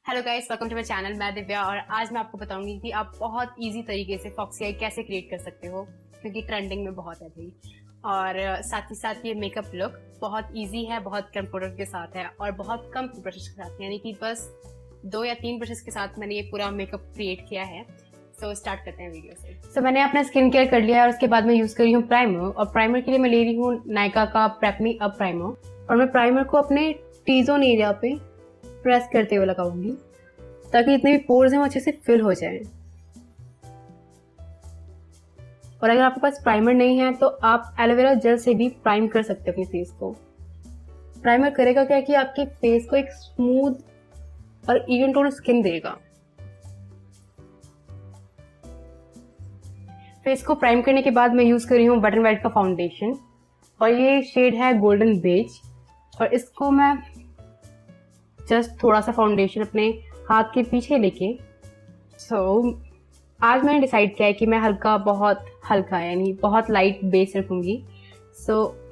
Hello guys, welcome to my channel. मैं दिव्या और आज मैं आपको बताऊंगी कि आप बहुत इजी तरीके से फॉक्सी आई कैसे क्रिएट कर सकते हो, क्योंकि ट्रेंडिंग में बहुत है भाई। और साथ ही साथ ये मेकअप लुक बहुत इजी है, बहुत कम प्रोडक्ट के साथ है और बहुत कम ब्रशेस के साथ, यानी कि बस 2 या 3 ब्रशेस के साथ मैंने ये पूरा मेकअप क्रिएट किया है। सो स्टार्ट करते हैं वीडियो से। मैंने अपना स्किन केयर कर लिया है और उसके बाद मैं यूज कर रही हूँ प्राइमर, और प्राइमर के लिए मैं ले रही हूँ नायका का प्रेप मी अप प्राइमर। और मैं प्राइमर को अपने टी जोन एरिया पे प्रेस करते हुए लगाऊंगी ताकि जितने भी पोर्स हैं वो अच्छे से फिल हो जाएं। और अगर आपके पास प्राइमर नहीं है तो आप एलोवेरा जेल से भी प्राइम कर सकते हैं अपने फेस को। प्राइमर करेगा क्या कि आपके फेस को एक स्मूथ और इवन टोन स्किन देगा। फेस को प्राइम करने के बाद मैं यूज कर रही हूँ बटन वाइट का फाउंडेशन, और ये शेड है गोल्डन बेज। और इसको मैं जस्ट थोड़ा सा फाउंडेशन अपने हाथ के पीछे लेके आज मैंने डिसाइड किया है कि मैं बहुत हल्का यानी बहुत लाइट बेस रखूंगी।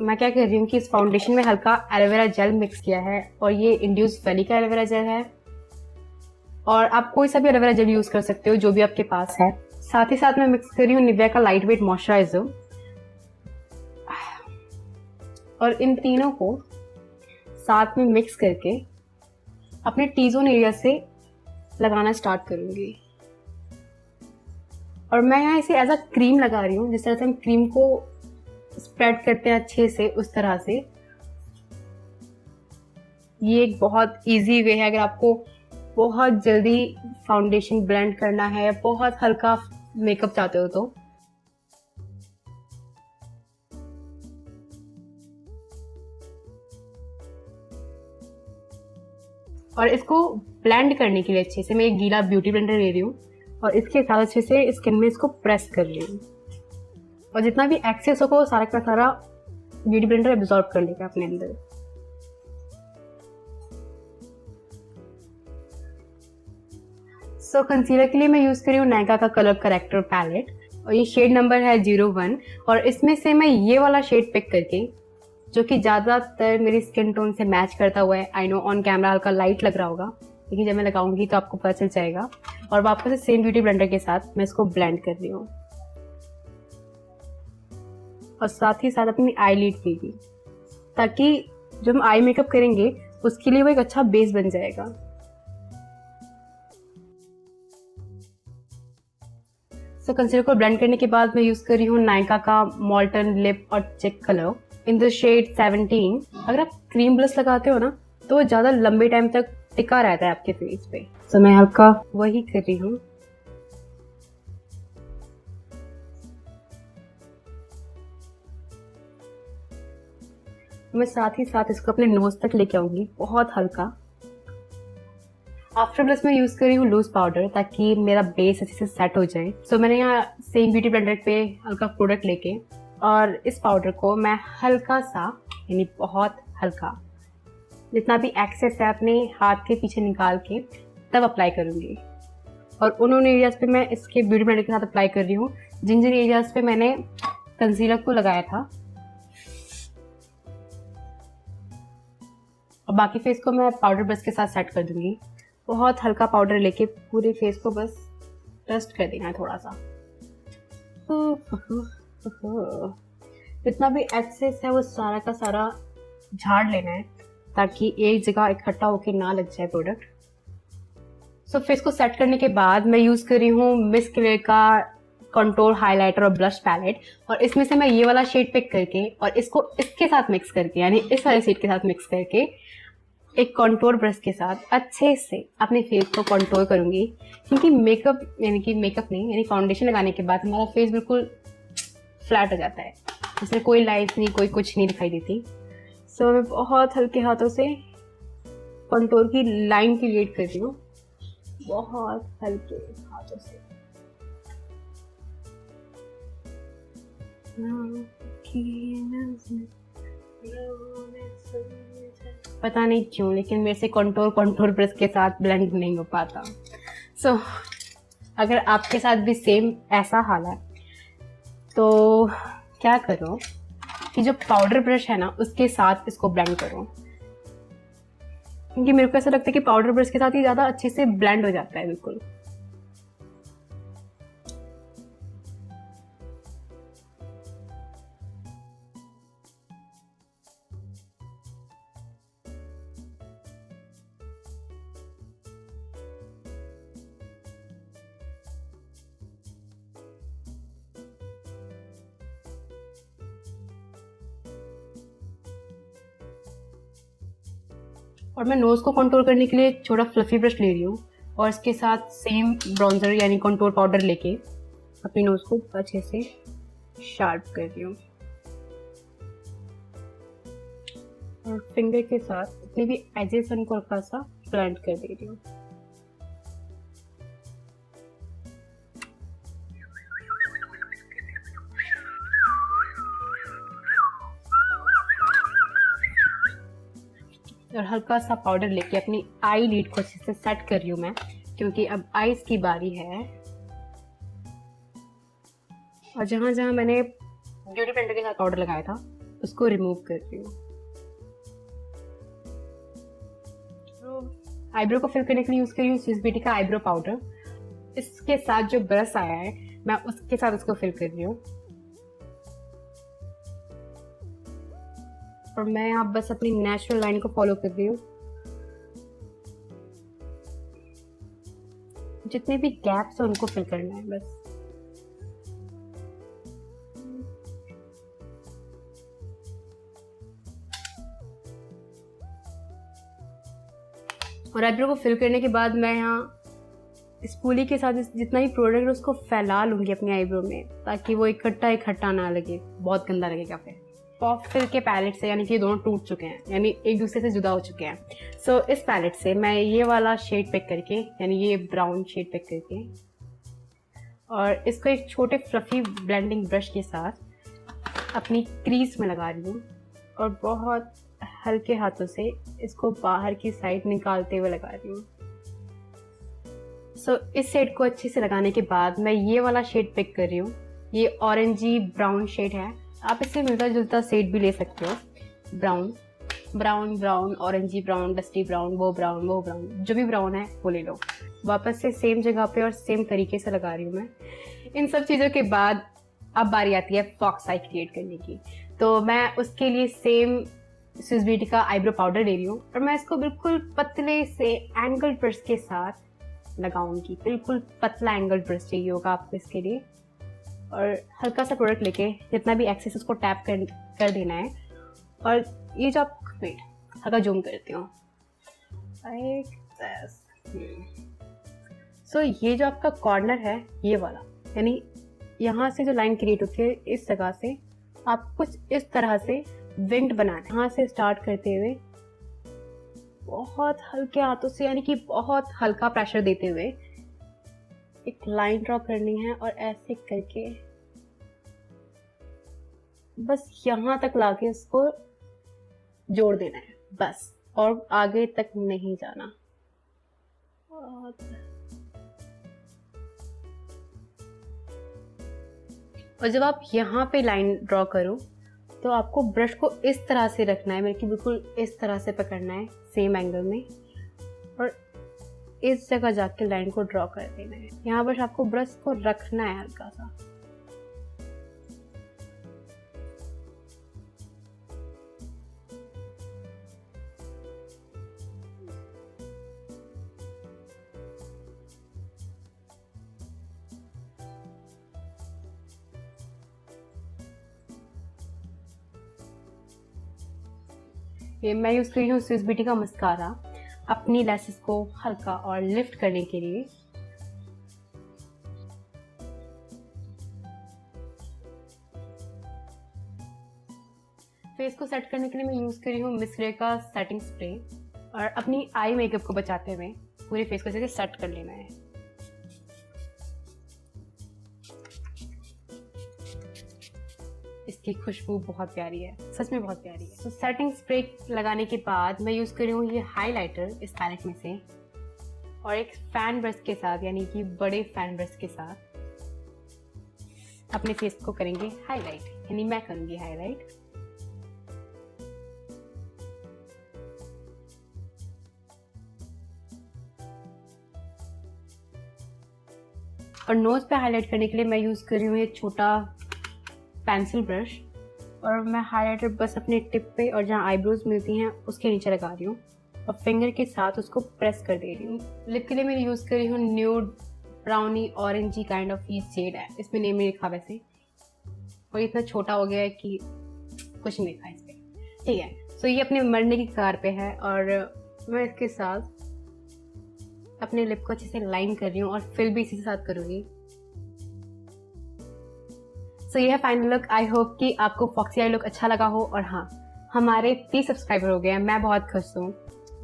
मैं क्या कर रही हूँ कि इस फाउंडेशन में हल्का एलोवेरा जेल मिक्स किया है, और ये इंड्यूस वैली का एलोवेरा जेल है। और आप कोई सा भी एलोवेरा जेल यूज कर सकते हो जो भी आपके पास है। साथ ही साथ मैं मिक्स कर रही हूँ निविया का लाइट वेट मॉइस्चराइजर, और इन तीनों को साथ में मिक्स करके अपने टी जोन एरिया से लगाना स्टार्ट करूंगी। और मैं यहाँ इसे एज अ क्रीम लगा रही हूँ, जिस तरह से हम क्रीम को स्प्रेड करते हैं अच्छे से, उस तरह से। ये एक बहुत इजी वे है अगर आपको बहुत जल्दी फाउंडेशन ब्लेंड करना है, बहुत हल्का मेकअप चाहते हो तो। और इसको ब्लेंड करने के लिए अच्छे से मैं एक गीला ब्यूटी ब्लेंडर ले रही हूँ और इसके साथ अच्छे से स्किन में इसको प्रेस कर रही हूँ, और जितना भी एक्सेस हो सारा का सारा ब्यूटी ब्लेंडर एब्जॉर्ब कर लेगा अपने अंदर। कंसीलर के लिए मैं यूज कर रही हूँ नायका का कलर करेक्टर पैलेट, और ये शेड नंबर है 01। और इसमें से मैं ये वाला शेड पिक करके, जो कि ज्यादातर मेरी स्किन टोन से मैच करता हुआ है। आई नो ऑन कैमरा हल्का लाइट लग रहा होगा, लेकिन जब मैं लगाऊंगी तो आपको पता चल जाएगा। और वापस से सेम ब्यूटी ब्लेंडर के साथ मैं इसको ब्लेंड कर रही हूँ, और साथ ही साथ अपनी आई लिड पे भी, ताकि जब हम आई मेकअप करेंगे उसके लिए वो एक अच्छा बेस बन जाएगा। कंसीलर को ब्लेंड करने के बाद मैं यूज कर रही हूँ नायका का मॉल्टन लिप और check colour in the shade 17। अगर आप क्रीम ब्लश लगाते हो ना तो वो ज्यादा लंबे टाइम तक टिका रहता है आपके फेस पे। मैं हल्का वही कर रही हूँ। मैं साथ ही साथ इसको अपने नोज तक लेके आऊंगी, बहुत हल्का। आफ्टर ब्लश में यूज कर रही हूँ लूज पाउडर, ताकि मेरा बेस अच्छे से सेट हो जाए। मैंने यहाँ सेम ब्यूटी ब्लेंडर पे हल्का प्रोडक्ट लेके, और इस पाउडर को मैं हल्का सा यानी बहुत हल्का, जितना भी एक्सेस है अपने हाथ के पीछे निकाल के तब अप्लाई करूंगी। और उन एरियाज पे मैं इसके ब्यूटी ब्लेंडर के साथ अप्लाई कर रही हूँ जिन एरियाज पे मैंने कंसीलर को लगाया था। और बाकी फेस को मैं पाउडर ब्रश के साथ सेट कर दूंगी। बहुत हल्का पाउडर लेके पूरे फेस को बस डस्ट कर देना है थोड़ा सा। जितना भी एक्सेस है वो सारा का सारा झाड़ लेना है, ताकि एक जगह इकट्ठा होके ना लग जाए प्रोडक्ट। फेस को सेट करने के बाद मैं यूज कर रही हूँ मिस क्लेयर का कंटूर हाइलाइटर और ब्लश पैलेट, और इसमें से मैं ये वाला शेड पिक करके और इसको इसके साथ मिक्स करके, यानी इस वाले शेड के साथ मिक्स करके एक कंटूर ब्रश के साथ अच्छे से अपने फेस को कंटूर करूंगी। क्योंकि मेकअप नहीं यानी फाउंडेशन लगाने के बाद हमारा फेस बिल्कुल फ्लैट हो जाता है, इसमें कोई लाइन्स नहीं, कोई कुछ नहीं दिखाई देती। मैं बहुत हल्के हाथों से कंटूर की लाइन क्रिएट कर रही हूँ, बहुत हल्के हाथों से। पता नहीं क्यों, लेकिन मेरे से कंटूर ब्रश के साथ ब्लेंड नहीं हो पाता। अगर आपके साथ भी सेम ऐसा हाल है तो क्या करो कि जो पाउडर ब्रश है ना उसके साथ इसको ब्लेंड करो। क्योंकि मेरे को ऐसा लगता है कि पाउडर ब्रश के साथ ही ज़्यादा अच्छे से ब्लेंड हो जाता है बिल्कुल। और मैं नोज़ को कंटूर करने के लिए एक छोटा फ्लफी ब्रश ले रही हूँ और इसके साथ सेम ब्राउन्जर यानी कंटूर पाउडर लेके अपनी नोज़ को अच्छे से शार्प कर रही हूँ और फिंगर के साथ जितने भी एजेस हैं उनको हल्का सा ब्लेंड कर दे रही हूँ। और हल्का सा पाउडर लेके अपनी आई लिड को अच्छे से सेट कर रही हूँ मैं, क्योंकि अब आईज की बारी है। और जहां जहां मैंने ब्यूटी ब्लेंडर के साथ पाउडर लगाया था उसको रिमूव कर रही हूँ। तो आईब्रो को फिल करने के लिए यूज कर रही हूँ स्विस ब्यूटी का आईब्रो पाउडर। इसके साथ जो ब्रश आया है मैं उसके साथ उसको फिल कर रही हूँ। और मैं यहाँ बस अपनी नेचुरल लाइन को फॉलो कर रही हूँ। जितने भी गैप्स हैं उनको फिल करना है बस। और आईब्रो को फिल करने के बाद मैं यहाँ स्पूली के साथ जितना भी प्रोडक्ट है उसको फैला लूंगी अपनी आईब्रो में, ताकि वो इकट्ठा इकट्ठा ना लगे, बहुत गंदा लगेगा फिर। पॉप फिल के पैलेट से, यानी कि दोनों टूट चुके हैं, यानी एक दूसरे से जुदा हो चुके हैं। सो इस पैलेट से मैं ये वाला शेड पिक करके, यानी ये ब्राउन शेड पिक करके, और इसको एक छोटे फ्लफी ब्लेंडिंग ब्रश के साथ अपनी क्रीज में लगा रही हूँ और बहुत हल्के हाथों से इसको बाहर की साइड निकालते हुए लगा रही हूँ। सो इस शेड को अच्छे से लगाने के बाद मैं ये वाला शेड पिक कर रही हूँ। ये ऑरेंजी ब्राउन शेड है, आप इससे मिलता जुलता शेड भी ले सकते हो। Brown brown brown, orangey brown, dusty brown, वो ब्राउन वो ब्राउन, जो भी ब्राउन है वो ले लो। वापस से सेम जगह पे और सेम तरीके से लगा रही हूँ मैं। इन सब चीज़ों के बाद अब बारी आती है फॉक्स आई क्रिएट करने की। तो मैं उसके लिए सेम स्विस ब्यूटी का आईब्रो पाउडर ले रही हूँ और मैं इसको बिल्कुल पतले से एंगल ब्रश के साथ लगाऊंगी। बिल्कुल पतला एंगल ब्रश चाहिए होगा आपको इसके लिए। और हल्का सा प्रोडक्ट लेके जितना भी एक्सेस उसको टैप कर देना है। और ये जो आप वेट हल्का जूम करती हूँ, सो ये जो आपका कॉर्नर है ये वाला, यानी यहाँ से जो लाइन क्रिएट होती है इस जगह से आप कुछ इस तरह से विंड बनाना है। यहाँ से स्टार्ट करते हुए बहुत हल्के हाथों से, यानी कि बहुत हल्का प्रेशर देते हुए एक लाइन ड्रॉ करनी है और ऐसे करके बस यहाँ तक लाके इसको जोड़ देना है बस, और आगे तक नहीं जाना। और जब आप यहाँ पे लाइन ड्रॉ करो तो आपको ब्रश को इस तरह से रखना है, मेरे की बिल्कुल इस तरह से पकड़ना है सेम एंगल में, और इस जगह जाके लाइन को ड्रॉ कर देना है। यहाँ बस आपको ब्रश को रखना है हल्का सा। ये मैं यूज कर रही हूँ स्विस ब्यूटी का मस्कारा अपनी लैसेस को हल्का और लिफ्ट करने के लिए। फेस को सेट करने के लिए मैं यूज कर रही हूँ मिस ग्रे का सेटिंग स्प्रे, और अपनी आई मेकअप को बचाते हुए पूरे फेस को जैसे सेट कर लेना है। इसकी खुशबू बहुत प्यारी है, सच में बहुत प्यारी है। तो सेटिंग स्प्रे लगाने के बाद मैं यूज कर रही हूँ ये हाइलाइटर इस पैलेट में से, और एक फैन ब्रश के साथ, यानी कि बड़े फैन ब्रश के साथ अपने फेस को करेंगे हाईलाइट, यानी मैं करूंगी हाईलाइट। और नोज़ पे हाईलाइट करने के लिए मैं यूज़ कर रही हूँ एक छोटा पेंसिल ब्रश, और मैं हाईलाइटर बस अपने टिप पे और जहाँ आईब्रोज मिलती हैं उसके नीचे लगा रही हूँ और फिंगर के साथ उसको प्रेस कर दे रही हूँ। लिप के लिए मैं यूज़ कर रही हूँ nude brownie orangey kind of ये शेड है, इसमें नेम नहीं लिखा वैसे, और इतना छोटा हो गया है कि कुछ नहीं लिखा इस पर, ठीक है। सो ये अपने मरने की कगार पे है और मैं इसके साथ अपने लिप को अच्छे से लाइन कर रही हूँ और फिल भी इसी के साथ करूँगी। सो ये है फाइनल लुक। आई होप कि आपको फॉक्सी आई लुक अच्छा लगा हो। और हाँ, हमारे 30 सब्सक्राइबर हो गए हैं, मैं बहुत खुश हूँ।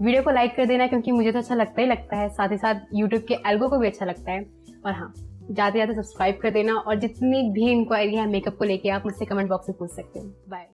वीडियो को लाइक कर देना क्योंकि मुझे तो अच्छा लगता ही लगता है, साथ ही साथ यूट्यूब के एल्गो को भी अच्छा लगता है। और हाँ, जाते जाते सब्सक्राइब कर देना, और जितनी भी इंक्वायरी है मेकअप को लेके आप मुझसे कमेंट बॉक्स में पूछ सकते हो। बाय।